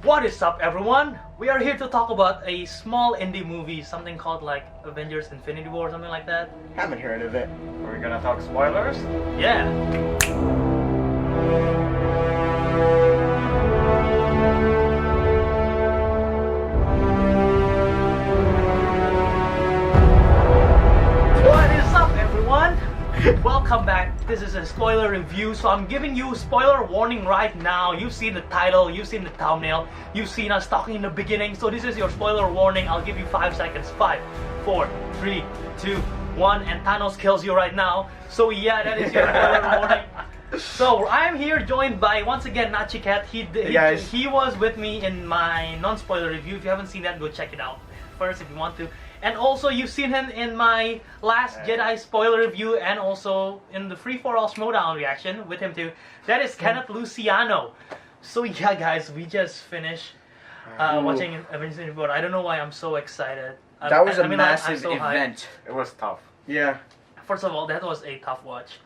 What is up, everyone? We are here to talk about a small indie movie, something called like Avengers Infinity War or something like that. Haven't heard of it. Are we gonna talk spoilers? Yeah. What is up, everyone? Welcome back. This is a spoiler review, so I'm giving you spoiler warning right now. You've seen the title, you've seen the thumbnail, you've seen us talking in the beginning, so this is your spoiler warning. I'll give you 5 seconds. 5, 4, 3, 2, 1, and Thanos kills you right now. So yeah, that is your spoiler warning. So I'm here joined by, once again, Nachiketh. He was with me in my non-spoiler review. If you haven't seen that, go check it out first if you want to. And also, you've seen him in my Last Jedi spoiler review and also in the Free For All Schmodown reaction with him too. That is Kenneth Luciano. So yeah, guys, we just finished watching Avengers Infinity War. I don't know why I'm so excited. That was a I'm massive so event. It was tough. Yeah. First of all, that was a tough watch.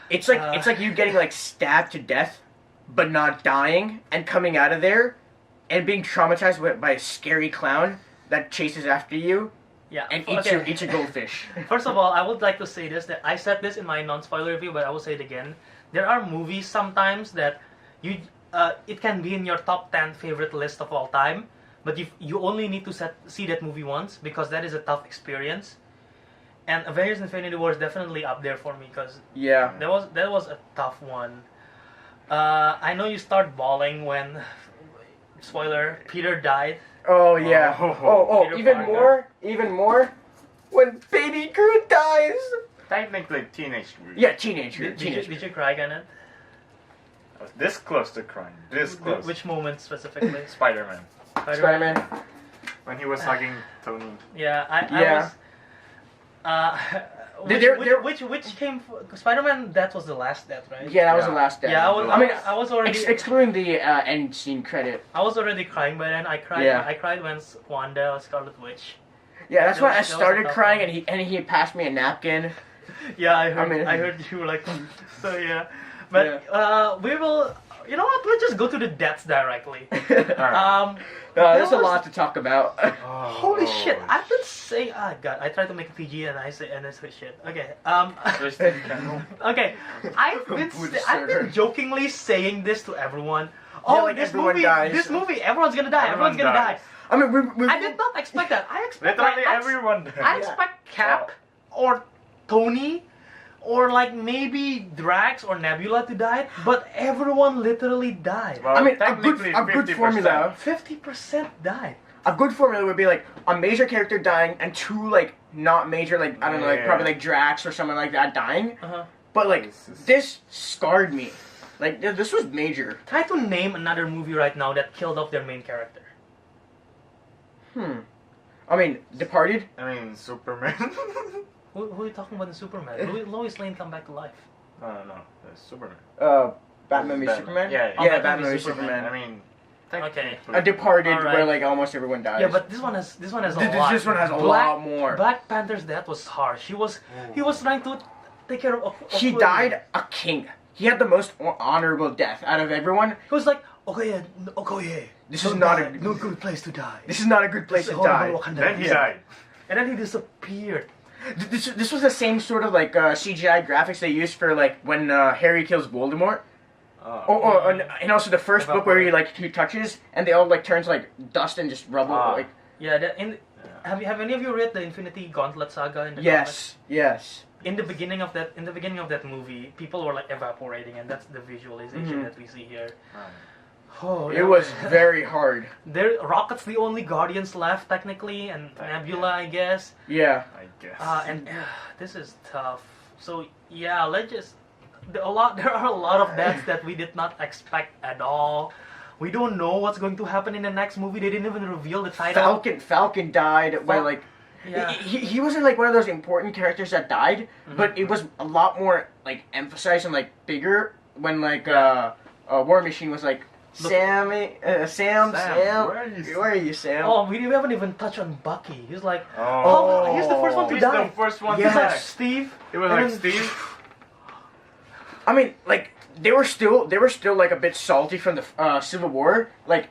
It's like you getting like stabbed to death, but not dying, and coming out of there, and being traumatized by a scary clown that chases after you. Yeah, and eats a goldfish. First of all, I would like to say this, that I said this in my non-spoiler review, but I will say it again. There are movies sometimes that it can be in your top 10 favorite list of all time, but you only need to see that movie once, because that is a tough experience. And Avengers Infinity War is definitely up there for me, because that was a tough one. I know you start bawling when, spoiler, Peter died. Oh yeah. Even more, when Baby Groot dies. Technically teenage Groot. Yeah, teenage. Did you cry, Kenneth? I was this close to crying. This close. Which moment specifically? Spider-Man. Spider-Man. When he was hugging Tony. Yeah, I was. Which came? Spider-Man. That was the last death, right? Yeah, that was the last death. Yeah, I was already excluding the end scene credit. I was already crying by then. I cried. Yeah. I cried when Wanda, Scarlet Witch. Yeah, that's why I started crying, and he passed me a napkin. Yeah, I heard you were like, so yeah, but we will. You know what? Let's just go to the deaths directly. There's a lot to talk about. Holy shit! I've been saying, God, I tried to make a PG and I say shit. Okay. Okay. I've been jokingly saying this to everyone. Oh, like this everyone movie, dies. everyone's gonna die. Everyone's gonna die. I mean, I did not expect that. I expect literally everyone died. I expect Cap or Tony or like maybe Drax or Nebula to die, but everyone literally died. Well, I mean, a good 50%. formula. 50% died. A good formula would be like a major character dying and 2 like not major, like I don't know, like probably like Drax or someone like that dying. But like this scarred me. Like this was major. Try to name another movie right now that killed off their main character. I mean, Departed. I mean, Superman. Who are you talking about in Superman? Lois Lane come back to life. No, that's Superman. Batman v Superman? Yeah, Batman v Superman. I mean, okay. A Departed where like almost everyone dies. Yeah, but this one has a lot. This one has a lot more. Black Panther's death was harsh. He was trying to take care of he died a king. He had the most honorable death out of everyone. He was like, okay, this is not a good place to die. This is not a good place to die. Then he died. And then he disappeared. This was the same sort of like CGI graphics they used for like when Harry kills Voldemort. And also the first book where he touches and they all like turns like dust and just rubble. Have any of you read the Infinity Gauntlet saga in the comics? Yes. In the beginning of that movie, people were like evaporating, and that's the visualization that we see here. Oh, it was very hard. Rocket's the only Guardians left technically, and Nebula, I guess. Yeah, I guess. And this is tough. So yeah, there are a lot of deaths that we did not expect at all. We don't know what's going to happen in the next movie. They didn't even reveal the title. Falcon died by like. Yeah. He wasn't like one of those important characters that died, but it was a lot more like emphasized and like bigger when like War Machine was like Sam. Where are you, Sam? Oh, we haven't even touched on Bucky. He's like, he's the first one to He's die. the first one to He's die. like Steve. It was like Steve. I mean, like they were still like a bit salty from the Civil War. Like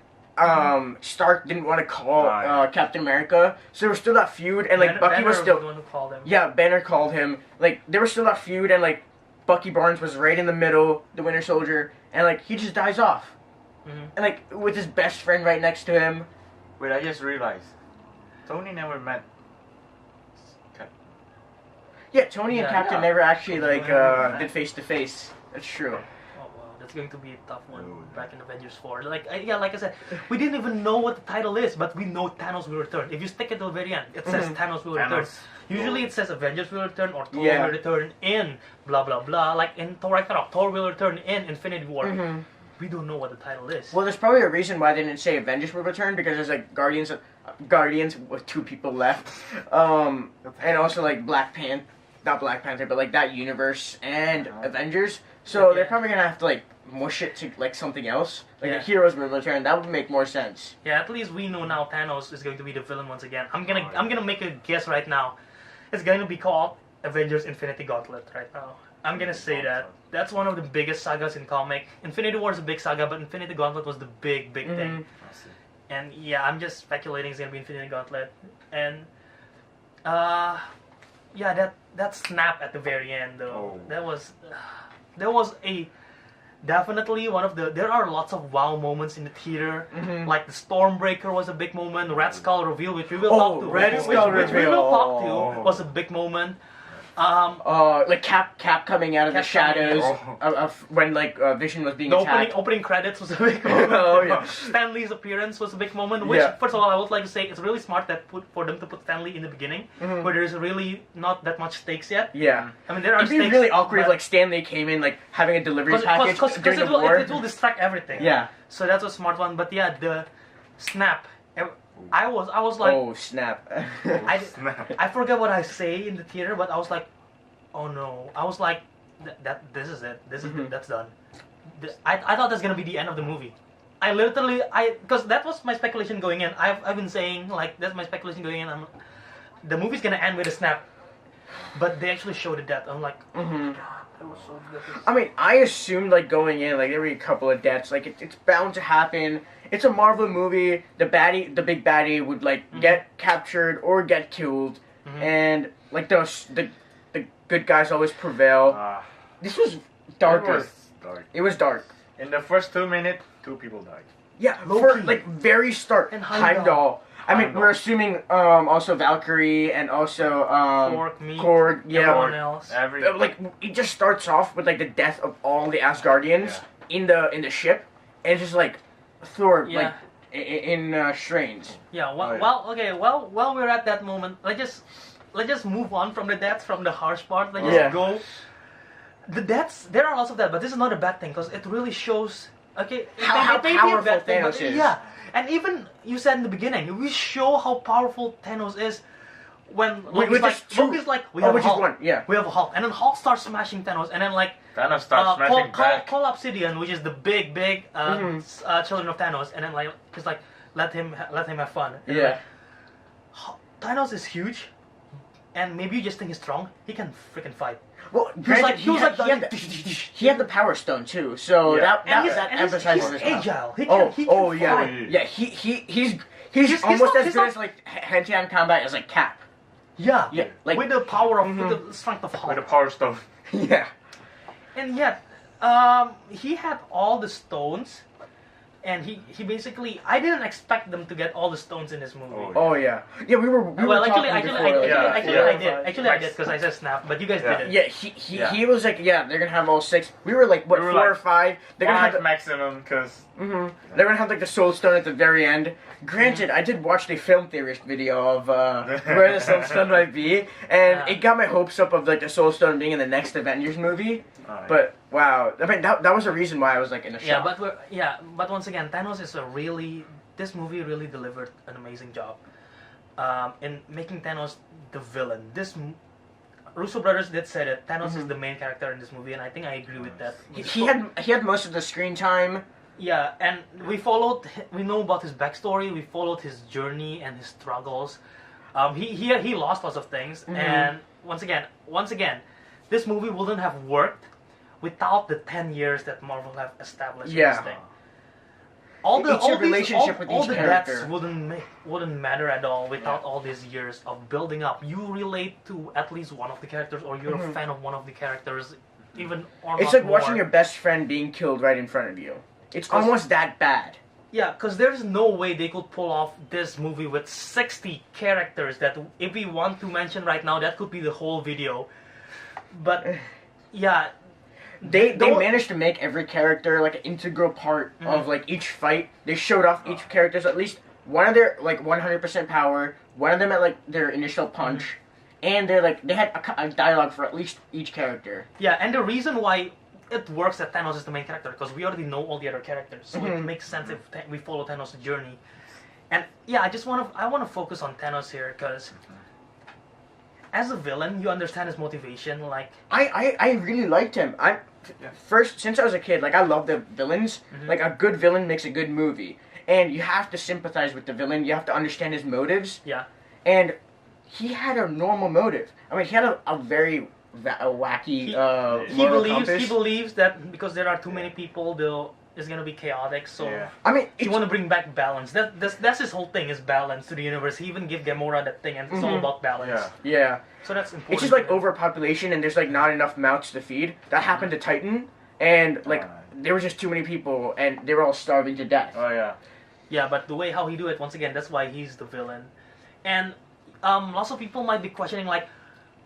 Stark didn't want to call yeah. Captain America, so there was still that feud, and like Bucky Banner was still the one who called him. yeah. Banner called him. Like there was still that feud, and like Bucky Barnes was right in the middle, the Winter Soldier, and like he just dies off, and like with his best friend right next to him. Wait, I just realized. Tony never met. Yeah, Tony and Yeah, Captain yeah. never actually like did face to face. That's true. Oh wow, that's going to be a tough one back in Avengers 4. Like like I said, we didn't even know what the title is, but we know Thanos will return. If you stick it to the very end, it says Thanos will return. Thanos. Usually it says Avengers will return or Thor Yeah. will return in blah blah blah. Like in Thor Ragnarok, Thor will return in Infinity War. We don't know what the title is. Well, there's probably a reason why they didn't say Avengers will return, because there's like Guardians with 2 people left, and also like not Black Panther, but like that universe and Avengers. So they're probably gonna have to like mush it to like something else, like a Heroes will return. That would make more sense. Yeah, at least we know now Thanos is going to be the villain once again. I'm gonna make a guess right now. It's going to be called Avengers Infinity Gauntlet right now. I'm gonna say that. That's one of the biggest sagas in comic. Infinity War is a big saga, but Infinity Gauntlet was the big thing. And yeah, I'm just speculating it's gonna be Infinity Gauntlet. And yeah, that snap at the very end though. That was a definitely one of the. There are lots of wow moments in the theater. Like the Stormbreaker was a big moment. Red Skull reveal, which we will talk to. Red Skull which we reveal. will talk to, was a big moment. Like Cap coming out of the Cap coming shadows of when like Vision was being The attacked. opening credits was a big moment. Oh, yeah. Stan Lee's appearance was a big moment. Which, Yeah. first of all, I would like to say it's really smart for them to put Stan Lee in the beginning, where there's really not that much stakes yet. Yeah. I mean, there are It'd be stakes. really awkward if but- like Stan Lee came in like having a delivery package Because during it the will, war. it will distract everything. Yeah. So that's a smart one. But yeah, the snap. I was like, Oh snap! I forget what I say in the theater, but I was like, oh no. I was like, this is it. This is it. That's done. I thought that's gonna be the end of the movie. Because that was my speculation going in. I've been saying like that's my speculation going in. The movie's gonna end with a snap, but they actually showed the death. I'm like, oh my god, that was so good. I mean, I assumed like going in like there would be a couple of deaths. Like it's bound to happen. It's a Marvel movie. The big baddie would like get captured or get killed, and like the good guys always prevail. This was darker. It was dark. In the first 2 minutes, 2 people died. Yeah, Loki. for like very start. And Heimdall. I mean, Heimdall. we're assuming also Valkyrie and also Korg. Yeah, everyone else. like it just starts off with like the death of all the Asgardians in the ship, and it's just like Thor like in strains. Yeah. Well, Oh, yeah. well, okay. Well, while we're at that moment, let's just move on from the deaths, from the harsh part. Let's just go. The deaths, there are lots of that, but this is not a bad thing because it really shows. Okay, How it may be a powerful bad thing, but Thanos is. Yeah, and even you said in the beginning, we show how powerful Thanos is when with Loki's like, we have a which is Hulk. one, yeah. We have a Hulk, and then Hulk starts smashing Thanos, and then like Thanos starts smashing back. Call Obsidian, which is the big children of Thanos, and then like just like let him have fun. And Yeah. like, Thanos is huge, and maybe you just think he's strong. He can freaking fight. Well, He had the Power Stone too, so Yeah. that emphasizes he's his power. agile. He can yeah, fight. yeah. He's He's almost not- as he's good not- as like hand-to-hand combat as like Cap. Yeah, Yeah, like- with the power of with the strength of Hulk. With the Power Stone. Yeah. And yet, he had all the stones, and he basically, I didn't expect them to get all the stones in this movie. Oh, Oh yeah. Yeah, we were Well, talking actually, before, like, I did because I said snap, but you guys Yeah. didn't. Yeah, he was like, yeah, they're gonna have all 6. We were like, what, We were 4 like, or 5? They're gonna have 5 maximum, because they're gonna have like the Soul Stone at the very end. Granted, I did watch the film theorist video of where the Soul Stone might be, and it got my hopes up of like the Soul Stone being in the next Avengers movie. But wow, I mean that was a reason why I was like in a shock. But once again, Thanos is this movie really delivered an amazing job in making Thanos the villain. Russo brothers did say that Thanos is the main character in this movie, and I think I agree with that. He had most of the screen time. Yeah, and we know about his backstory, we followed his journey and his struggles. He lost lots of things, and once again, this movie wouldn't have worked without the 10 years that Marvel have established in this thing. all the it's your all these, relationship all, with all each the character. deaths wouldn't matter at all without all these years of building up. You relate to at least one of the characters, or you're a fan of one of the characters, even or It's not like watching more. your best friend being killed right in front of you. It's almost that bad. Yeah, because there's no way they could pull off this movie with 60 characters that if we want to mention right now, that could be the whole video. But, yeah. They don't- managed to make every character like an integral part of like each fight. They showed off each character's at least one of their like 100% power, one of them at like their initial punch, and they had a dialogue for at least each character. Yeah, and the reason why it works that Thanos is the main character, because we already know all the other characters, so it makes sense if we follow Thanos' journey. And yeah, I want to focus on Thanos here, because as a villain, you understand his motivation. Like I really liked him. First, since I was a kid, like I love the villains. Like a good villain makes a good movie, and you have to sympathize with the villain. You have to understand his motives. yeah, And he had a normal motive. I mean, he had a very wacky he moral believes compass. that because there are too many people, it's gonna be chaotic. So. Yeah. I mean, You want to bring back balance. That's his whole thing, is balance to the universe. He even gave Gamora that thing, and it's all about balance. Yeah. yeah. So that's important. It's just like to him. overpopulation, and there's like not enough mouths to feed. That happened to Titan, and like there were just too many people, and they were all starving to death. Oh yeah. Yeah, but the way how he do it, once again, that's why he's the villain. And lots of people might be questioning, like,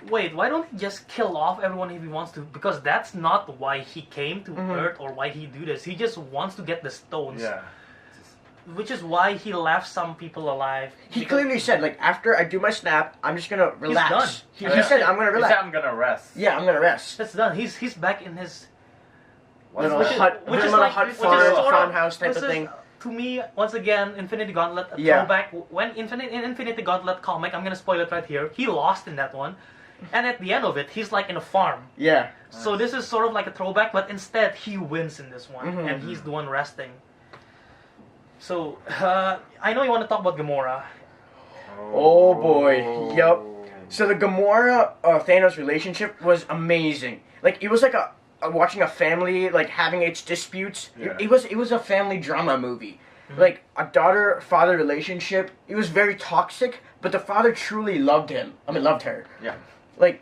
wait, why don't he just kill off everyone if he wants to? Because that's not why he came to Earth or why he do this. He just wants to get the stones. Yeah. Which is why he left some people alive. He because- clearly said, like, after I do my snap, I'm just gonna relax. done. He Yeah. said, I'm gonna He relax. said, I'm gonna rest. Yeah, I'm gonna rest. That's done. He's back in his Little Which is- hut, which is little like- hut which is farm, sort of- farmhouse type this of is, thing. To me, once again, Infinity Gauntlet, a Yeah. throwback. When in Infinity Gauntlet comic, I'm gonna spoil it right here. He lost in that one, and at the end of it, he's like in a farm. Yeah. So this is sort of like a throwback, but instead he wins in this one, Mhm. and he's the one resting. So I know you want to talk about Gamora. Oh boy. Yup. So the Gamora Thanos relationship was amazing. Like it was like a watching a family like having its disputes. Yeah. It was a family drama movie. Like a daughter-father relationship. It was very toxic, but the father truly loved him. I mean, loved her. Yeah. Like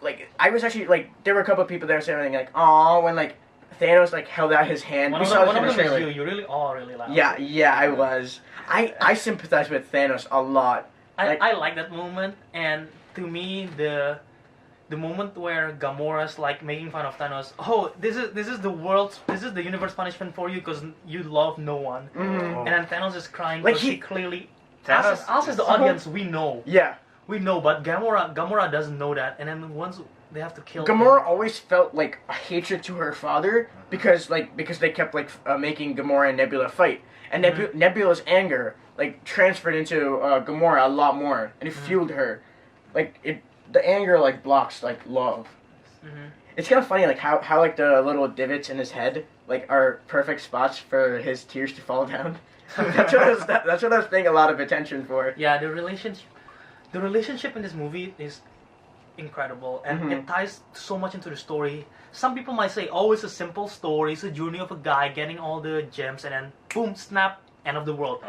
like I was actually like there were a couple of people there saying like, "Aw," when like Thanos like held out his hand. One We of saw them, this in the is trailer. you. You really are really loud. Yeah, I was. I sympathize with Thanos a lot. I like that moment, and to me the moment where Gamora's like making fun of Thanos. Oh, this is the universe punishment for you because you love no one. Mhm. And then Thanos is crying Like because he clearly. Thanos- Us as the audience, we know. Yeah. We know, but Gamora doesn't know that, and then once they have to kill Gamora him. always felt like a hatred to her father because they kept like making Gamora and Nebula fight, and Nebula's anger like transferred into Gamora a lot more, and it fueled her. Like the anger like blocks like love. It's kind of funny like how like the little divots in his head like are perfect spots for his tears to fall down. that's what I was paying a lot of attention for. Yeah, the relationship in this movie is incredible, and it ties so much into the story. Some people might say, "Oh, it's a simple story. It's a journey of a guy getting all the gems, and then boom, snap, end of the world."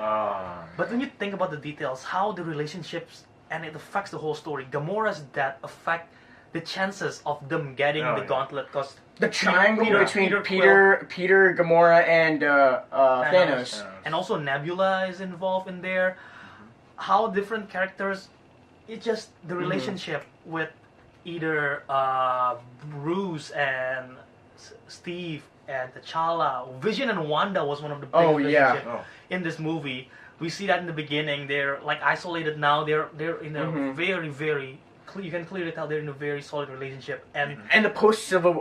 But when you think about the details, how the relationships and it affects the whole story, Gamora's death affect the chances of them getting the gauntlet, because The triangle between Peter, Peter, Gamora, and Thanos. and also Nebula is involved in there. How different characters, it's just the relationship with either Bruce and Steve and T'Challa. Vision and Wanda was one of the big relationships in this movie. We see that in the beginning. They're like isolated now. They're in a very you can clearly tell they're in a very solid relationship. And the post Civil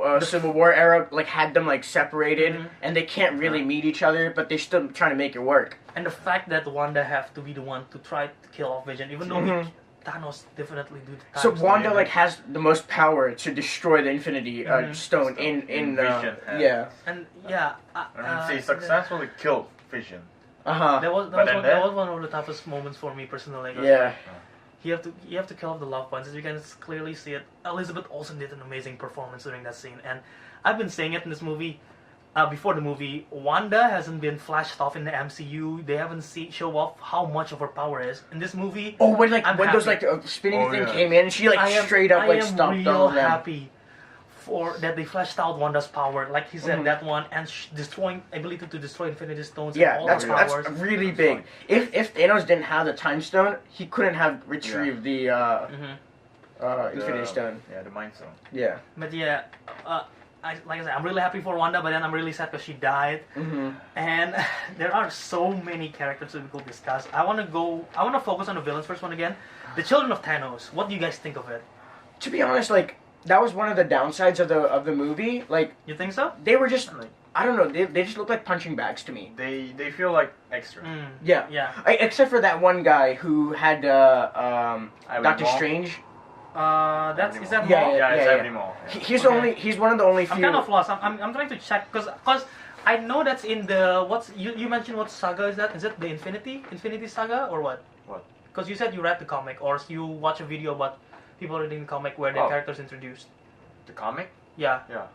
War era like had them like separated, and they can't really meet each other, but they're still trying to make it work. And the fact that Wanda have to be the one to try to kill off Vision, even though Thanos definitely do the So times Wanda there. like has the most power to destroy the Infinity Stone in Vision, And yeah, and he successfully killed Vision. that was But then that was one of the toughest moments for me personally. 'Cause, Yeah. like, you have to kill off the loved ones. As you can clearly see it, Elizabeth Olsen did an amazing performance during that scene, and I've been saying it in this movie. before the movie, Wanda hasn't been flashed off in the MCU. They haven't show off how much of her power is in this movie. Oh, when I'm those happy. spinning thing yeah. came in, she straight up stopped I am all real of them. happy for that they fleshed out Wanda's power, like he said, that one, and destroying ability to destroy Infinity Stones. Yeah, and all that's her powers. really big. If Thanos didn't have the Time Stone, he couldn't have retrieved the Infinity Stone. Yeah, the Mind Stone. Yeah. But yeah, like I said, I'm really happy for Wanda, but then I'm really sad because she died. And there are so many characters that we could discuss. I want to focus on the villains first one again. The Children of Thanos. What do you guys think of it? To be honest, that was one of the downsides of the movie. You think so? They were just I don't know. They just look like punching bags to me. They feel like extra. Yeah. Yeah. Except for that one guy who had Doctor Maul? Strange. Is that Yeah, Maul? Yeah, it's yeah. Ebony Maul. Yeah. He's one of the only few. I'm kind of lost. I'm trying to check because I know that's in the you mentioned what saga is that? Is it the Infinity Saga or what? What? Because you said you read the comic or you watch a video about people reading the comic where the characters introduced. The comic? Yeah. Yeah.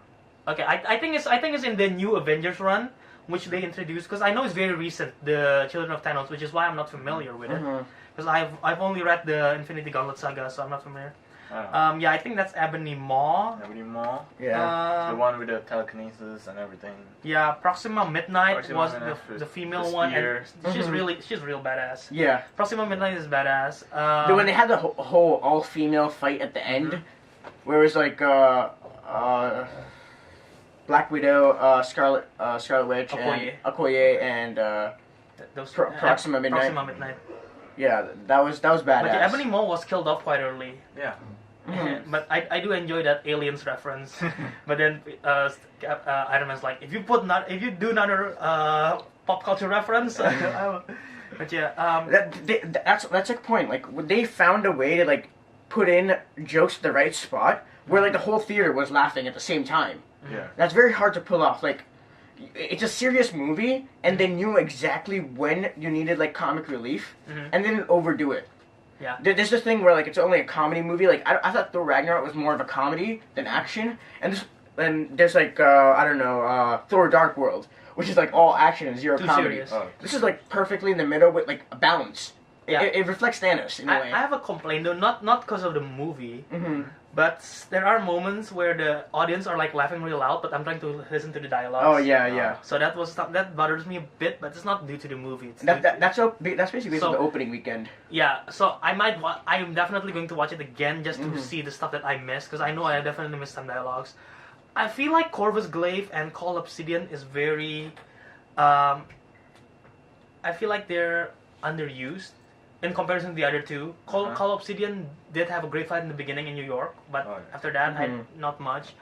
Okay, I think it's in the new Avengers run which they introduced because I know it's very recent, the Children of Thanos, which is why I'm not familiar with it because I've only read the Infinity Gauntlet saga, so I'm not familiar. Yeah, I think that's Ebony Maw. Ebony Maw. Yeah. The one with the telekinesis and everything. Yeah, Proxima Midnight Proxima was Midnight the female the one, spear. and she's real badass. Yeah. Proxima Midnight is badass. When they had the whole all-female fight at the end, where it was like Black Widow, Scarlet Witch, Okoye. and Okoye, and Proxima Midnight. Proxima Midnight. Yeah, that was badass. But yeah, Ebony Maw was killed off quite early. Yeah. But I do enjoy that aliens reference. But then Iron Man's like, if you do another pop culture reference, but yeah, that's a point. Like they found a way to put in jokes at the right spot where the whole theater was laughing at the same time. Yeah. That's very hard to pull off. It's a serious movie, and they knew exactly when you needed comic relief, and they didn't overdo it. Yeah. There's this thing where it's only a comedy movie. I thought Thor Ragnarok was more of a comedy than action, and there's I don't know, Thor Dark World, which is all action and zero Too comedy. serious. Oh. This is perfectly in the middle with a balance. Yeah. It reflects Thanos in a way. I have a complaint though, not because of the movie, but there are moments where the audience are laughing real loud, but I'm trying to listen to the dialogues. Oh yeah. So that bothers me a bit, but it's not due to the movie. It's That's basically based on the opening weekend. Yeah, so I am definitely going to watch it again just to see the stuff that I missed, because I know I definitely missed some dialogues. I feel like Corvus Glaive and Call Obsidian is very, I feel like they're underused in comparison to the other two. Call Obsidian did have a great fight in the beginning in New York, but after that, not much.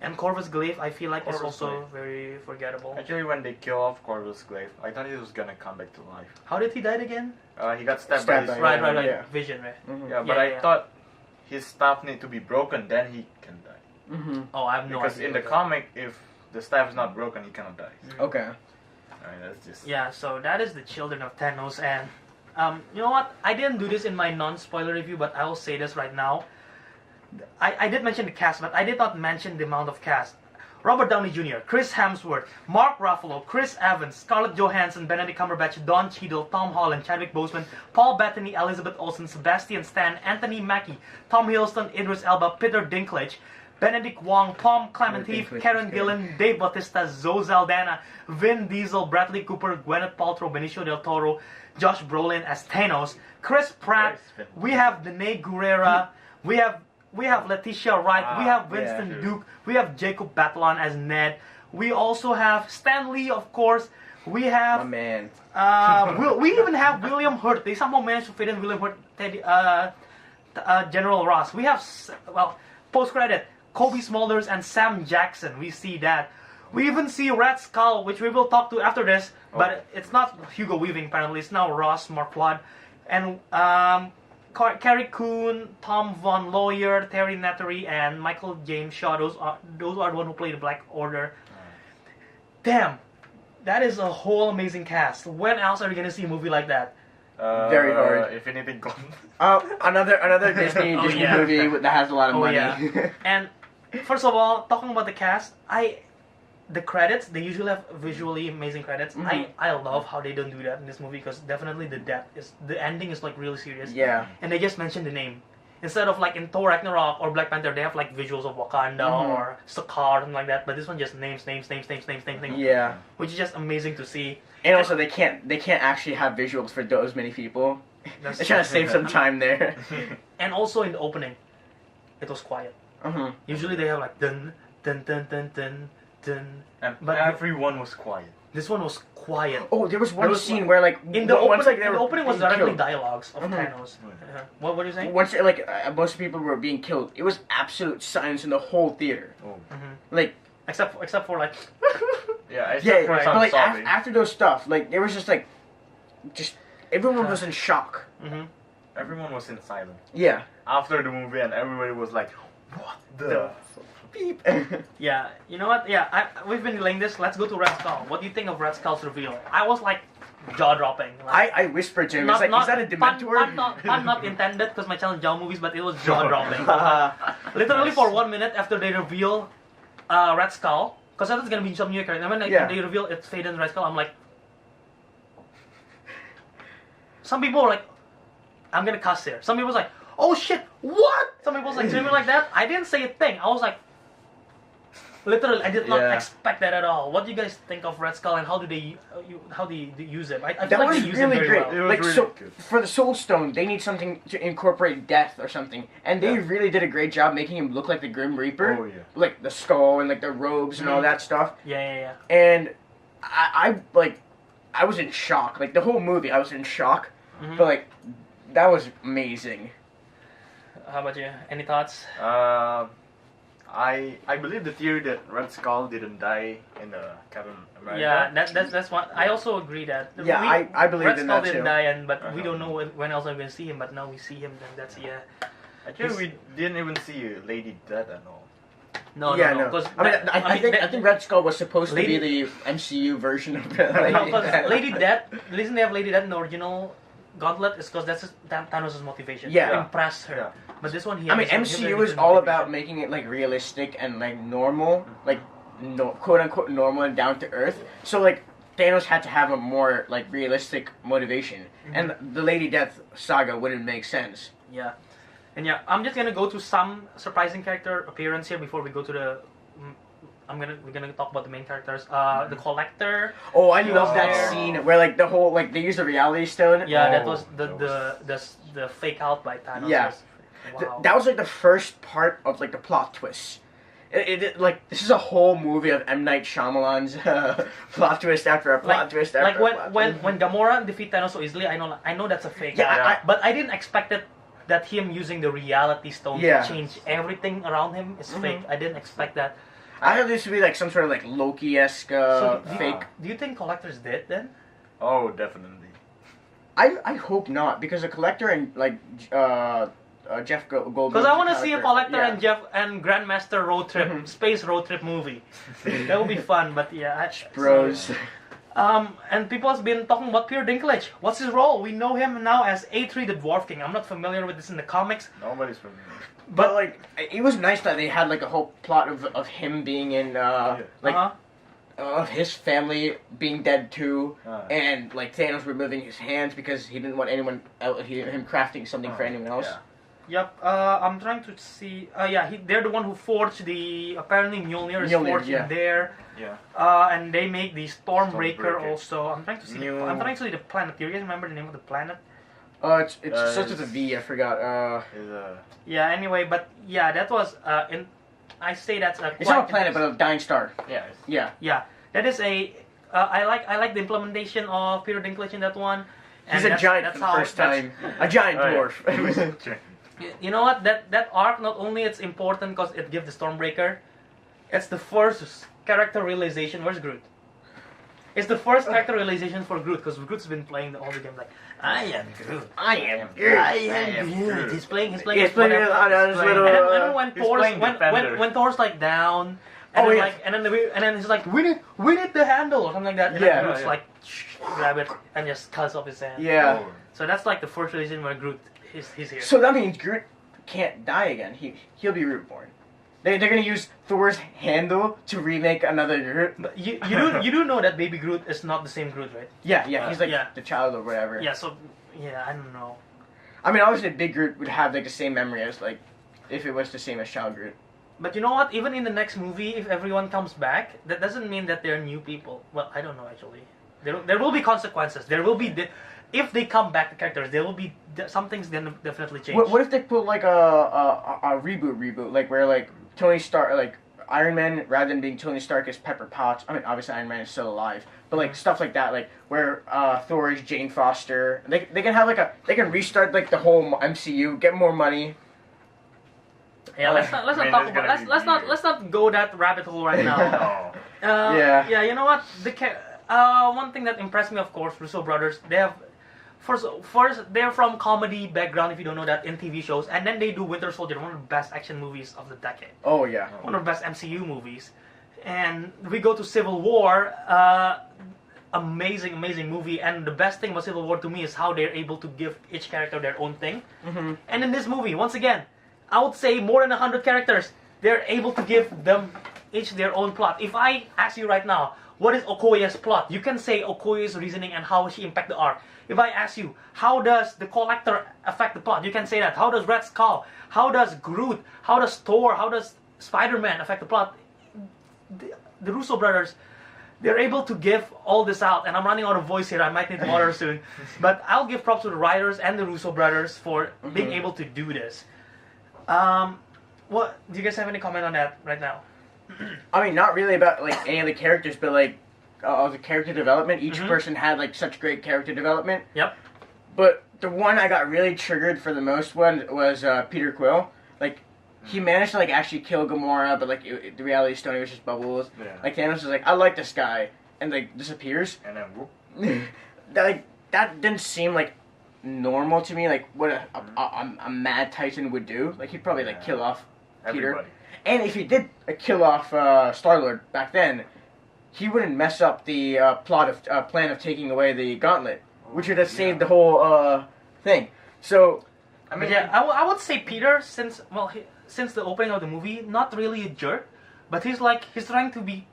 And Corvus Glaive, I feel like is also very forgettable. Actually, when they kill off Corvus Glaive, I thought he was gonna come back to life. How did he die again? He got stabbed by his Right. Yeah. Vision, right? Yeah, but I thought his staff need to be broken, then he can die. Oh, I have no Because idea. in the comic, if the staff is not broken, he cannot die. Okay. Alright, that's just... Yeah, so that is the Children of Thanos, and you know what? I didn't do this in my non-spoiler review, but I will say this right now. I did mention the cast, but I did not mention the amount of cast. Robert Downey Jr., Chris Hemsworth, Mark Ruffalo, Chris Evans, Scarlett Johansson, Benedict Cumberbatch, Don Cheadle, Tom Holland, Chadwick Boseman, Paul Bettany, Elizabeth Olsen, Sebastian Stan, Anthony Mackie, Tom Hiddleston, Idris Elba, Peter Dinklage, Benedict Wong, Tom Clemente, Karen Gillan, Dave Bautista, Zoe Saldana, Vin Diesel, Bradley Cooper, Gwyneth Paltrow, Benicio del Toro, Josh Brolin as Thanos, Chris Pratt, we have Danae Gurira, we have Letitia Wright, we have Winston Duke, we have Jacob Batalon as Ned, we also have Stan Lee, of course, we have... My man. we even have William Hurt. They somehow managed to fit in William Hurt, General Ross. We have, post-credit, Kobe Smulders and Sam Jackson. We see that. We even see Red Skull, which we will talk to after this, but it's not Hugo Weaving apparently. It's now Ross Marquardt. And Carrie Coon, Tom Von Lawyer, Terry Notary, and Michael James Shaw. Those are the one who played the Black Order. Damn, that is a whole amazing cast. When else are we gonna see a movie like that? Very hard. Infinity Gauntlet. Another Disney movie that has a lot of money. Yeah. And first of all, talking about the cast, the credits, they usually have visually amazing credits. Mhm. I love how they don't do that in this movie because definitely the ending is like really serious. Yeah. And they just mention the name. Instead of like in Thor Ragnarok or Black Panther, they have like visuals of Wakanda or Sakaar, something like that. But this one just names. Yeah. Which is just amazing to see. And also they can't actually have visuals for those many people. That's They're trying to save some time there. And also in the opening, it was quiet. Uh-huh. Usually they have like dun dun dun dun dun dun. And But everyone was quiet. This one was quiet. Oh, there was one There was scene one- where like In the once, opening, they in the were opening was being directly killed. dialogues of Mhm. Thanos. What were you saying? Once like most people were being killed, it was absolute silence in the whole theater. Oh. Like Except for like Yeah, except yeah, for but some like sobbing. after those stuff, like there was just everyone was in shock. mhm. Everyone was in silence. Yeah. After the movie, and everybody was like, what the... Beep. Yeah, you know what? Yeah, we've been delaying this. Let's go to Red Skull. What do you think of Red Skull's reveal? I was like jaw dropping. Like, I whispered to him, it's like, is that a Dementor? Pun not intended because my channel is Jaw Movies, but it was jaw dropping. Literally for 1 minute after they reveal Red Skull, because I thought it's gonna be some new character. And when Yeah. they reveal it's Faden's Red Skull, I'm like, some people were like, I'm gonna cuss here. Some people was like, oh shit, what? Some people was like screaming like that. I didn't say a thing. I was like, literally, I did not Yeah. expect that at all. What do you guys think of Red Skull and how do they use it? I feel That like was they use really it very great. well. It was Like really so, good. for the Soul Stone, they need something to incorporate death or something, and they really did a great job making him look like the Grim Reaper. Oh, yeah. Like the skull and like the robes and all that stuff. Yeah. And I was in shock. Like the whole movie, I was in shock. Mhm. But like, that was amazing. How about you? Any thoughts? I believe the theory that Red Skull didn't die in the Captain America. Yeah, that's one. I also agree that. Yeah, I believe Red in Skull that didn't too. die, but we Uh-huh. don't know when else I'm gonna see him. But now we see him, then that's Actually, we didn't even see Lady Death at all. No, yeah, no. no. Because I think Red Skull was supposed Lady- to be the MCU version of it. Lady Death. The reason they have Lady Death in the original Gauntlet is because that's Thanos' motivation. Yeah. To impress her. Yeah. But this one I here. mean, MCU is all about making it like realistic and like normal, like quote unquote normal and down to earth. So like Thanos had to have a more like realistic motivation, and the Lady Death saga wouldn't make sense. Yeah, and yeah, I'm just gonna go to some surprising character appearance here before we go to the. We're gonna talk about the main characters. The Collector. Oh, I love that there. scene where like the whole like they use the Reality Stone. Yeah, that Oh, was the fake out by Thanos. Yeah. Wow. That was like the first part of like the plot twist. Like this is a whole movie of M. Night Shyamalan's plot twist after a plot twist after like a plot twist. when Gamora defeat Thanos so easily, I know that's a fake. Yeah, Yeah. But I didn't expect that him using the Reality Stone Yeah. to change everything around him is fake. I didn't expect that. I thought this would be like some sort of like Loki-esque fake. Do you think Collector's dead then? Oh, definitely. I hope not, because the Collector and like Jeff Goldblum. Because I want to see a Collector yeah. and Jeff and Grandmaster road trip, space road trip movie. That would be fun. But yeah, Bros. and people have been talking about Peter Dinklage. What's his role? We know him now as A3 the Dwarf King. I'm not familiar with this in the comics. Nobody's familiar. But like, it was nice that they had like a whole plot of him being in like of his family being dead too, and like Thanos removing his hands because he didn't want anyone him crafting something for anyone else. Yeah. Yep, I'm trying to see. They're the one who forged the apparently Mjolnir is forged in there. Yeah. And they make the Stormbreaker Stormbreaker. also. I'm trying to see. I'm trying to see the planet. Do you guys remember the name of the planet? It's starts with a V. I forgot. Yeah. Anyway, but yeah, that was I say that's a. It's not a planet, but a dying star. Yeah. Yeah. Yeah, that is a. I like the implementation of Peter Dinklage in that one. He's a giant for the first time. A giant dwarf. You know what? That arc not only it's important because it gives the Stormbreaker. It's the first character realization. Where's Groot? It's the first character realization for Groot because Groot's been playing all the game like I am Groot. I am Groot. He's playing. He's playing on his little. And then when He's Thor's playing when Thor's like down. And then he's like, we need the handle or something like that. And then Groot's like, grab it and just cuts off his hand. Yeah. Oh. So that's like the first reason where Groot he's here. So that means Groot can't die again. He'll be reborn. they're gonna use Thor's handle to remake another Groot. But you do know that Baby Groot is not the same Groot, right? Yeah, he's like Yeah. the child or whatever. Yeah. So yeah, I don't know. I mean, obviously, Big Groot would have like the same memory as like if it was the same as Child Groot. But you know what? Even in the next movie, if everyone comes back, that doesn't mean that they're new people. Well, I don't know actually. There will be consequences. There will be if they come back, the characters, there will be some things then definitely change. What if they put like a reboot, like where like Tony Stark, like Iron Man, rather than being Tony Stark, is Pepper Potts. I mean, obviously Iron Man is still alive, but like stuff like that, like where Thor is Jane Foster. They can have they can restart like the whole MCU, get more money. Yeah, let's not talk about let's not go that rabbit hole right now. No. Yeah, you know what? One thing that impressed me, of course, Russo brothers. They have first they're from comedy background, if you don't know that, in TV shows, and then they do Winter Soldier, one of the best action movies of the decade. Oh yeah. One of the best MCU movies. And we go to Civil War, amazing movie. And the best thing about Civil War to me is how they're able to give each character their own thing. Mm-hmm. And in this movie, once again, I would say more than 100 characters, they're able to give them each their own plot. If I ask you right now, what is Okoye's plot? You can say Okoye's reasoning and how she impact the arc. If I ask you, how does the Collector affect the plot? You can say that. How does Red Skull? How does Groot? How does Thor? How does Spider-Man affect the plot? The Russo brothers, they're able to give all this out. And I'm running out of voice here. I might need water soon. But I'll give props to the writers and the Russo brothers for being able to do this. What do you guys have any comment on that right now? I mean, not really about like any of the characters, but like the character development. Each person had like such great character development. Yep. But the one I got really triggered for the most one was Peter Quill. Like he managed to like actually kill Gamora, but like the reality stone, it was just bubbles. Yeah. Like Thanos was like, I like this guy, and like disappears. And then whoop. that didn't seem like normal to me. Like what a Mad Titan would do. Like he'd probably like kill off Peter. Everybody. And if he did kill off Star-Lord back then, he wouldn't mess up the plan of taking away the gauntlet, which would have saved the whole thing. So, I mean, yeah, I would say Peter, since the opening of the movie, not really a jerk, but he's trying to be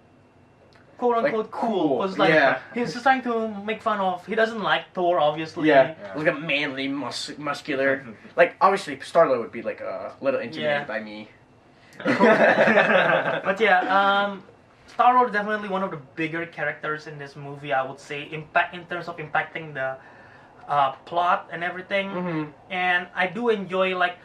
quote unquote like, cool. Was like he's just trying to make fun of. He doesn't like Thor, obviously. Yeah. Like a manly, muscular. Like obviously, Star-Lord would be like a little intimidated by me. But yeah, Star-Lord definitely one of the bigger characters in this movie, I would say, in terms of impacting the plot and everything. Mm-hmm. And I do enjoy, like,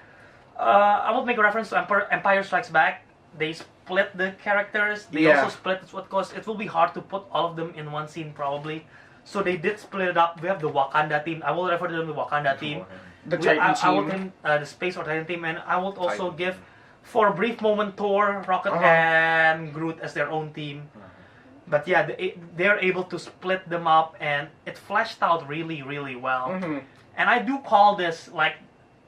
I will make a reference to Empire Strikes Back. They split the characters. They also split because it will be hard to put all of them in one scene probably. So they did split it up. We have the Wakanda team. I will refer to them the Wakanda team. The Titan team. I will name the Space or Titan team, and I will also give, for a brief moment, Thor, Rocket, and Groot as their own team. But yeah, they're able to split them up, and it fleshed out really, really well. Mm-hmm. And I do call this, like,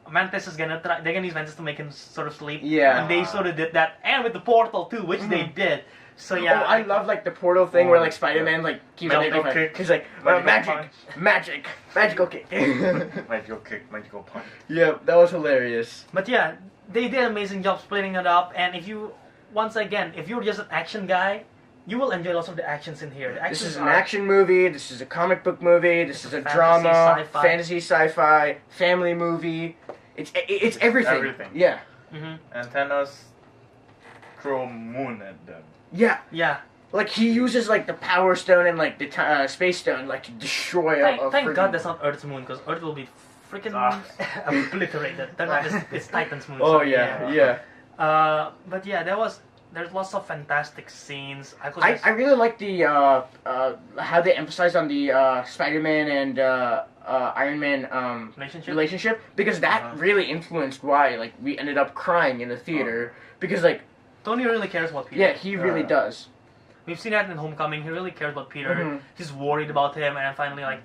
Mantis is gonna try. They're gonna use Mantis to make him sort of sleep. Yeah. And they sort of did that, and with the portal too, which they did. So yeah. Oh, I love like the portal thing where like Spider-Man like keeps Magical like, kick. he's like magical kick. Magical kick, magical punch. Yeah, that was hilarious. But yeah, they did an amazing job splitting it up. And if you, once again, if you're just an action guy, you will enjoy lots of the actions in here. This is an action movie. This is a comic book movie. This is a drama, sci-fi. fantasy, sci-fi, family movie. It's everything. Everything. Yeah. Mm-hmm. And Thanos throw moon at them. Yeah. Yeah. Like he uses like the Power Stone and like the Space Stone like to destroy. Thank God that's not Earth's moon, because Earth will be freaking obliterated. It's Titan's moon. Oh so, yeah. But yeah, there's lots of fantastic scenes. I really like the how they emphasized on the Spider-Man and Iron Man relationship because that really influenced why like we ended up crying in the theater because like Tony really cares about Peter. Yeah, he really does. We've seen that in Homecoming. He really cares about Peter. Mm-hmm. He's worried about him, and then finally like,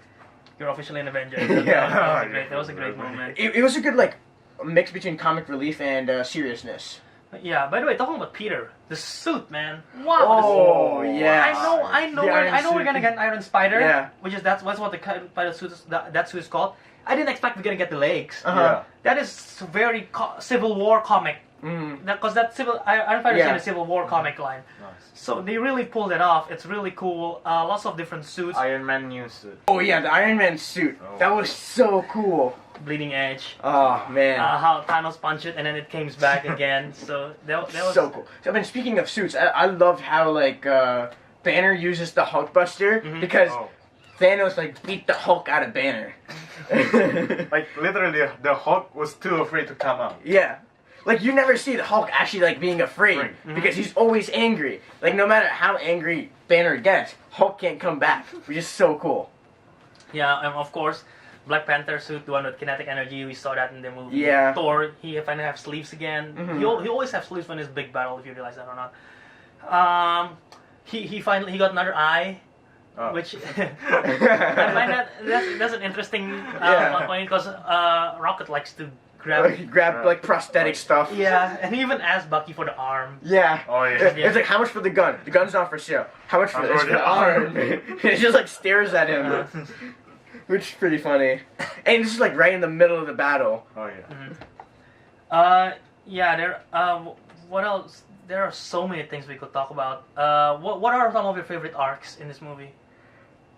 you're officially an Avenger. That was a great moment. It was a good like mix between comic relief and seriousness. Yeah. By the way, talking about Peter, the suit, man. Wow. Oh yeah. I know we're gonna get an Iron Spider. Yeah. That's what the Spider suit is. That suit is called. I didn't expect we're gonna get the legs. Yeah. That is very Civil War comic Because that Iron Fighter is in Yeah. a Civil War comic line. Nice. So they really pulled it off. It's really cool. Lots of different suits. Iron Man new suit. Oh yeah, the Iron Man suit. Oh. That was so cool. Bleeding Edge. Oh man. How Thanos punched it and then it came back again. So that was so cool. So, I mean, speaking of suits, I love how like Banner uses the Hulkbuster because Oh. Thanos like beat the Hulk out of Banner. Like literally, the Hulk was too afraid to come out. Yeah. Like you never see the Hulk actually like being afraid Right. because he's always angry. Like no matter how angry Banner gets, Hulk can't come back, which is so cool. Yeah, and of course, Black Panther suit, the one with kinetic energy. We saw that in the movie. Yeah. Thor, he finally have sleeves again. He always have sleeves when it's big battle. If you realize that or not. He finally got another eye. Oh. Which I find that's an interesting Yeah. point because Rocket likes to grab. He grabbed like prosthetic stuff. Yeah, and he even asked Bucky for the arm. Yeah. Oh yeah. It's like, how much for the gun? The gun's not for sale. How much for How this? for For the the arm. It just like stares at him. Which is pretty funny. And this is like right in the middle of the battle. Oh yeah. Yeah, there. What else? There are so many things we could talk about. What are some of your favorite arcs in this movie?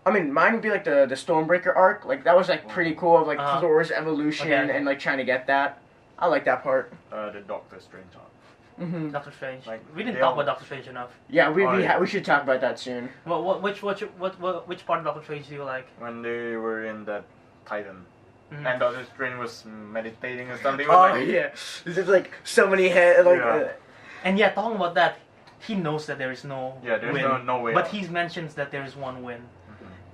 I mean, mine would be like the Stormbreaker arc. Like that was like pretty cool of like Thor's evolution Okay. and like trying to get that. I like that part. The Doctor Strange arc. Doctor Strange. Like, We didn't they talk all- about Doctor Strange enough. Yeah, we yeah. we should talk about that soon. Which part of Doctor Strange do you like? When they were in that Titan. Mhm. And Doctor Strange was meditating or something. Oh like, yeah, there's like so many heads. Like, Yeah. And yeah, talking about that, he knows that there is no Yeah, there's win. no way But out. he mentions that there is one win,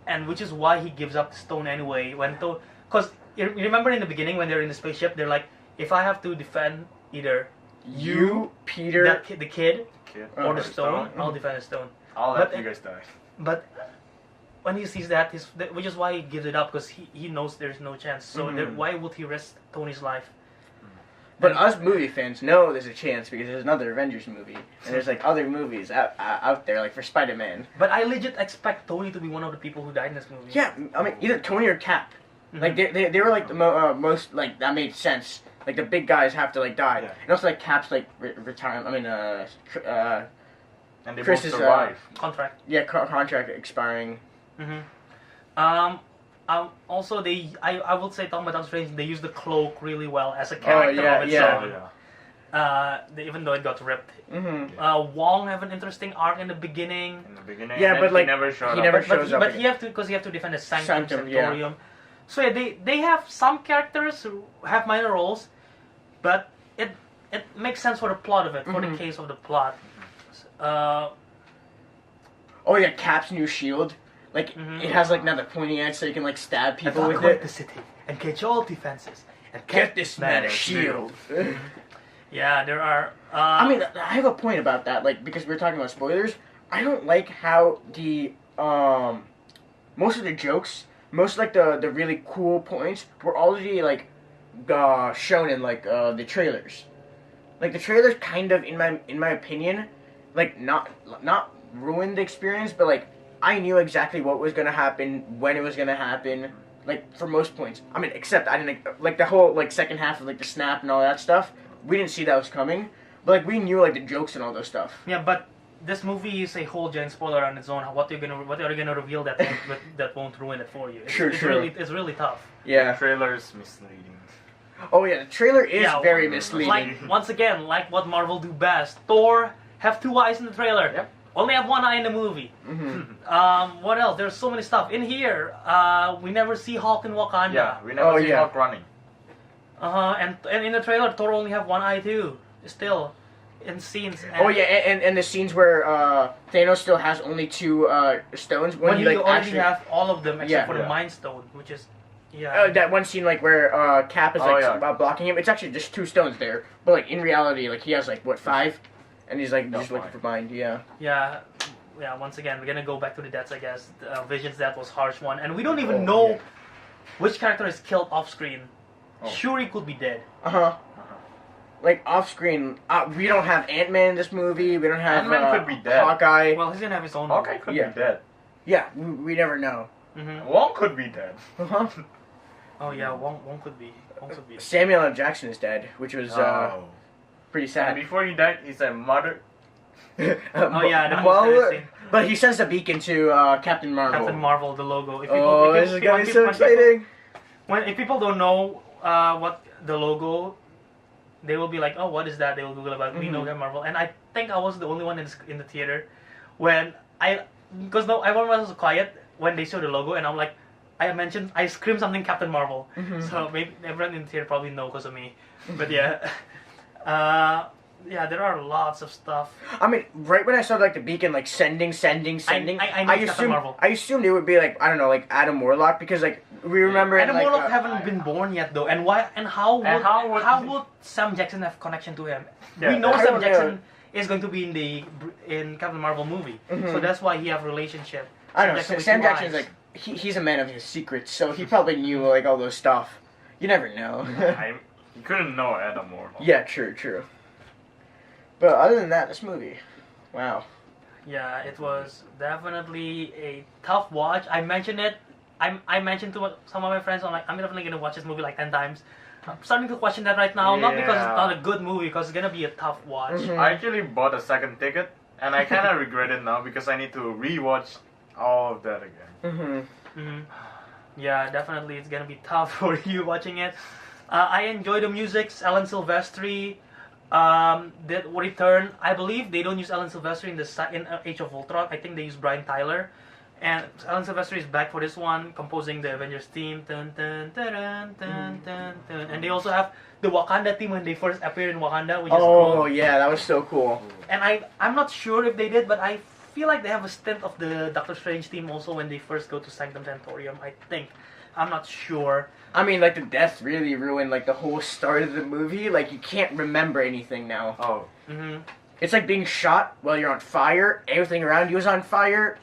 and which is why he gives up the stone anyway. Because you remember in the beginning when they're in the spaceship, they're like, if I have to defend either you, Peter. the kid, Kid. or the Or stone, I'll defend the stone. I'll let But- you guys die. But when he sees that, which is why he gives it up, because he knows there's no chance. So why would he risk Tony's life? But us movie fans know there's a chance because there's another Avengers movie, and there's like other movies out there, like for Spider-Man. But I legit expect Tony to be one of the people who died in this movie. Yeah, I mean either Tony or Cap. Like they were like the most like that made sense. Like the big guys have to like die, Yeah. and also like Cap's like retirement. I mean And they Chris both is, survive. Contract. yeah, contract expiring. Also, I would say talking about Doctor Strange, they use the cloak really well as a character yeah, of its yeah. own. Even though it got ripped. Wong have an interesting arc in the beginning. In the beginning. Yeah, and but, then like, he never showed he up. never But shows up but again. he have to because he have to defend the Sanctum Sanctum, yeah. Sanctorium. So yeah, they have some characters who have minor roles, but it makes sense for the plot of it, for the case of the plot. Oh yeah, Cap's new shield. Like it has like now the pointy edge, so you can like stab people with Evacuate the it. city and catch all defenses and Get this man a shield. Yeah, there are. I mean, I have a point about that. Like because we were talking about spoilers, I don't like how the most of the jokes, most like the really cool points were already like shown in like the trailers. Like the trailers kind of in my opinion, like not ruined the experience, but like I knew exactly what was gonna happen, when it was gonna happen, like for most points. I mean, except I didn't like the whole like second half of like the snap and all that stuff. We didn't see that was coming, but like we knew like the jokes and all those stuff. Yeah, but this movie is a whole giant spoiler on its own. What are you gonna reveal that that won't ruin it for you? True. It's really tough. The trailer is misleading. Oh yeah, the trailer is Yeah, very misleading. Like once again, like what Marvel do best. Thor have 2 eyes in the trailer. Yep. Only have 1 eye in the movie. What else? There's so many stuff in here. We never see Hulk in Wakanda. Yeah, we never see Hulk running. And in the trailer, Thor only have 1 eye too. Still, in scenes. And Oh yeah, and the scenes where Thanos still has only 2 stones when When he you like already actually have all of them except Yeah. for the Yeah. Mind Stone, which is that one scene like where Cap is Oh, like yeah. blocking him. It's actually just 2 stones there, but like in reality, like he has like what 5, and he's like No, just looking 5. for Mind. Yeah. Yeah. Once again, we're gonna go back to the deaths, I guess. Vision's death was harsh one, and we don't even Oh, know yeah. which character is killed off screen. Oh. Shuri could be dead. Like off screen, we don't have Ant-Man in this movie. We don't have Ant-Man could be dead. Hawkeye. Well, he's gonna have his own. Hawkeye could Yeah. be dead. Yeah, we never know. Wong could be dead. Oh yeah, one could be. One could be. Samuel L. Jackson is dead, which was Oh. pretty And sad. before he died, he said, "Mother." Oh yeah, the well, post-credit scene. but he sends the beacon to Captain Marvel. Captain Marvel, the logo. If Oh, if this is when gonna be people- so exciting. If people don't know what the logo, they will be like, "Oh, what is that?" They will Google about it. We know Captain Marvel, and I think I was the only one in the theater when because no, everyone was quiet when they showed the logo, and I'm like, I screamed something Captain Marvel. So maybe everyone in the theater probably know because of me. But yeah, yeah, there are lots of stuff. I mean, right when I saw like the beacon, like sending. I know it's Captain Marvel. I assumed it would be like, I don't know, like Adam Warlock, because like we remember. Adam like, Warlock haven't been born yet though, and why? And how would Sam Jackson have connection to him? Yeah, We know I Sam don't Jackson know. is going to be in Captain Marvel movie, so that's why he have relationship. I don't know. with Sam two Jackson's eyes. like he's a man of his secrets, so he probably knew like all those stuff. You never know. You couldn't know Adam Warlock. Yeah, true. But other than that, this movie, wow. Yeah, it was definitely a tough watch. I mentioned it. I mentioned to some of my friends, I'm like, I'm definitely gonna watch this movie like 10 times. I'm starting to question that right now, not because it's Yeah. not a good movie, because it's gonna be a tough watch. Mhm. I actually bought a second ticket, and I kind of regret it now because I need to rewatch all of that again. Yeah, definitely, it's gonna be tough for you watching it. I enjoy the music. Alan Silvestri did return. I believe they don't use Alan Silvestri in Age of Ultron. I think they use Brian Tyler. And Alan Silvestri is back for this one, composing the Avengers theme. Dun, dun, dun, dun, dun, dun, dun. And they also have the Wakanda theme when they first appeared in Wakanda, which is Oh cool. yeah, that was so cool. And I'm not sure if they did, but I feel like they have a stint of the Doctor Strange theme also when they first go to Sanctum Sanctorium, I think. I'm not sure. I mean, like the death really ruined like the whole start of the movie. Like you can't remember anything now. Oh, It's like being shot while you're on fire. Everything around you is on fire.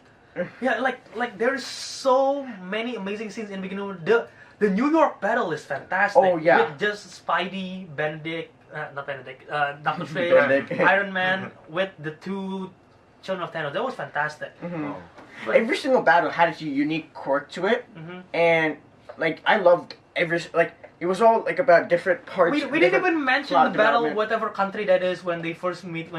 Yeah, like there's so many amazing scenes in the beginning. The New York battle is fantastic. Oh, yeah. With just Spidey, Doctor Strange, Benedict. Iron Man with the two Children of Thanos. That was fantastic. oh. Every single battle had its unique quirk to it, and like I loved it was all like about different parts. We didn't different even mention plot the battle, development. whatever country that is, when we first meet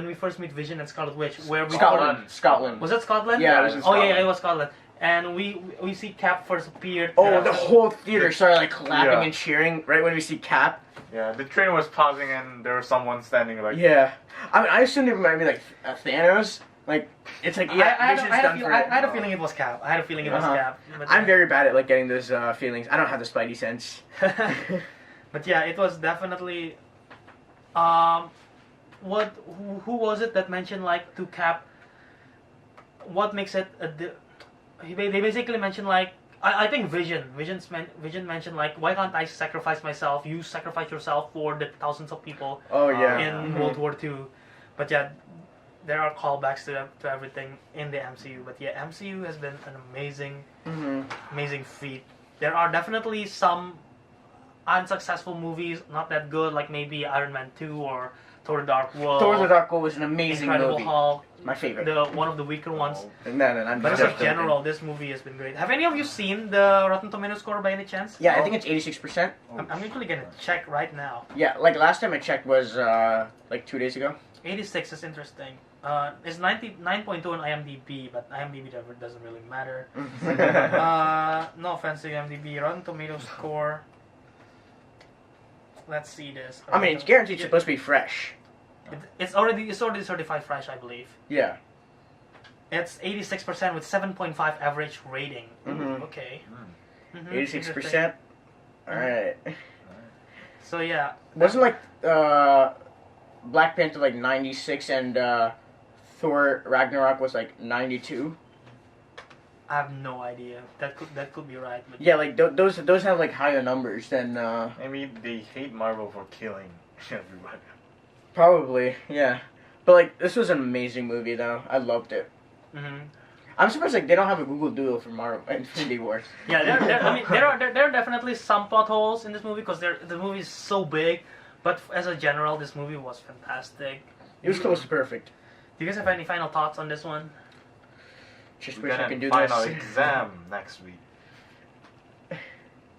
Vision and Scarlet Witch. Where we Scotland. Was it Scotland? Yeah, it was in Oh yeah, Scotland. it was Scotland. And we see Cap first appeared. Oh, the whole theater started like clapping Yeah. and cheering right when we see Cap. Yeah, the train was pausing and there was someone standing like. Yeah, I mean, I assumed it might be like Thanos. Like it's like yeah, I Vision's had done for it. a feeling it was Cap. I had a feeling it was Uh-huh. Cap. But I'm very bad at like getting those feelings. I don't have the Spidey sense. But yeah, it was definitely. Who was it that mentioned like to Cap? What makes it they basically mentioned like I think Vision mentioned like, why can't I sacrifice myself? You sacrifice yourself for the thousands of people Oh yeah. in World War II. But yeah, there are callbacks to everything in the MCU. But yeah, MCU has been an amazing feat. There are definitely some unsuccessful movies, not that good, like maybe Iron Man 2 or Thor: The Dark World. Thor: The Dark World was an amazing Incredible movie. Hulk, My favorite. one of the weaker ones. No, I'm But just as a general, this movie has been great. Have any of you seen the Rotten Tomatoes score by any chance? Yeah, I think it's 86%. I'm actually gonna check right now. Yeah, like last time I checked was like 2 days ago. 86 is interesting. It's 99.2 on IMDb, but IMDb doesn't really matter. No offense to IMDb. Rotten Tomatoes score. Let's see this. I mean, it's guaranteed supposed to be fresh. It's already certified fresh, I believe. Yeah. It's 86% with 7.5 average rating. Mhm. Okay. 86%. Alright. So yeah. Wasn't like Black Panther like 96 and Thor Ragnarok was like 92? I have no idea. That could be right. But Yeah, like those have like higher numbers than Maybe they hate Marvel for killing everybody. probably, yeah. But like this was an amazing movie though. I loved it. I'm surprised like they don't have a Google Doodle for Marvel Infinity War. Yeah, there are definitely some potholes in this movie because the movie is so big. But as a general, this movie was fantastic. It was close to perfect. Do you guys have any final thoughts on this one? Just We're wish I gonna could do final this. exam next week.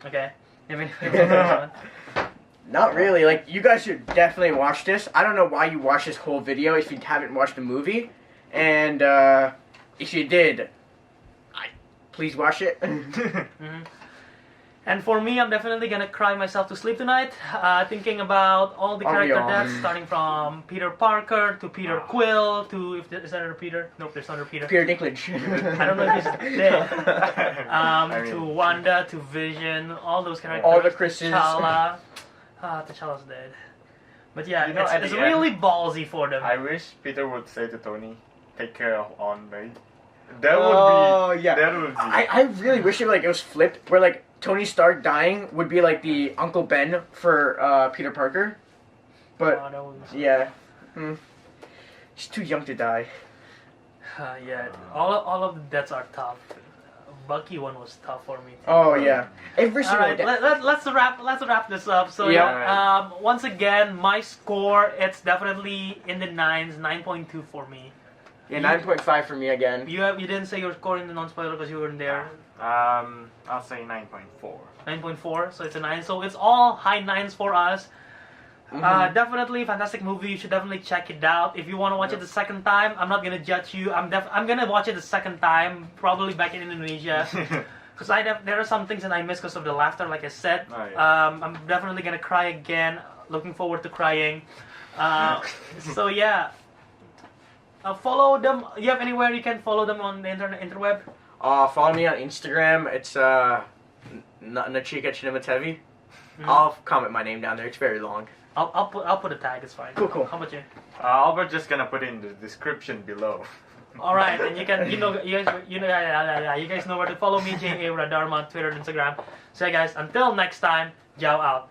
Okay. You have any final thoughts on this one? Not really. Like, you guys should definitely watch this. I don't know why you watched this whole video if you haven't watched the movie. And if you did, please watch it. Mm-hmm. And for me, I'm definitely gonna cry myself to sleep tonight, thinking about all the character deaths, starting from Peter Parker to Peter Quill to is that another Peter? Nope, there's another Peter. Peter Dinklage. I don't know if he's dead. To Wanda, to Vision, all those characters. All the Chris's. T'Challa. T'Challa's dead. But yeah, You know, at it's the really end, ballsy for them. I wish Peter would say to Tony, "Take care of Aunt May." That would be. Yeah. That would be. I really wish it was flipped, where like Tony Stark dying would be like the Uncle Ben for Peter Parker. But that would be so yeah, he's too young to die. yeah, all of the deaths are tough. Bucky one was tough for me. Oh yeah, every All single right, death. let's wrap this up. So Yeah. once again, my score it's definitely in the 9s, 9.2 for me. Yeah, 9.5 for me again. You didn't say your score in the non-spoiler because you weren't there. I'll say 9.4. 9.4, so it's a 9. So it's all high 9s for us. Mm-hmm. Definitely fantastic movie. You should definitely check it out. If you want to watch it the second time, I'm not gonna judge you. I'm gonna watch it the second time, probably back in Indonesia, because there are some things that I miss because of the laughter, like I said. Oh, yeah. I'm definitely gonna cry again. Looking forward to crying. So yeah. Follow them. You have anywhere you can follow them on the interweb? Follow me on Instagram. It's Nachiketh Cinematevi. Mm-hmm. I'll comment my name down there. It's very long. I'll put a tag. It's fine. Cool. How about you? Albert just gonna put it in the description below. All right, and you guys know where to follow me, J.A. Radharma, on Twitter and Instagram. So yeah, guys, until next time, Jiao out.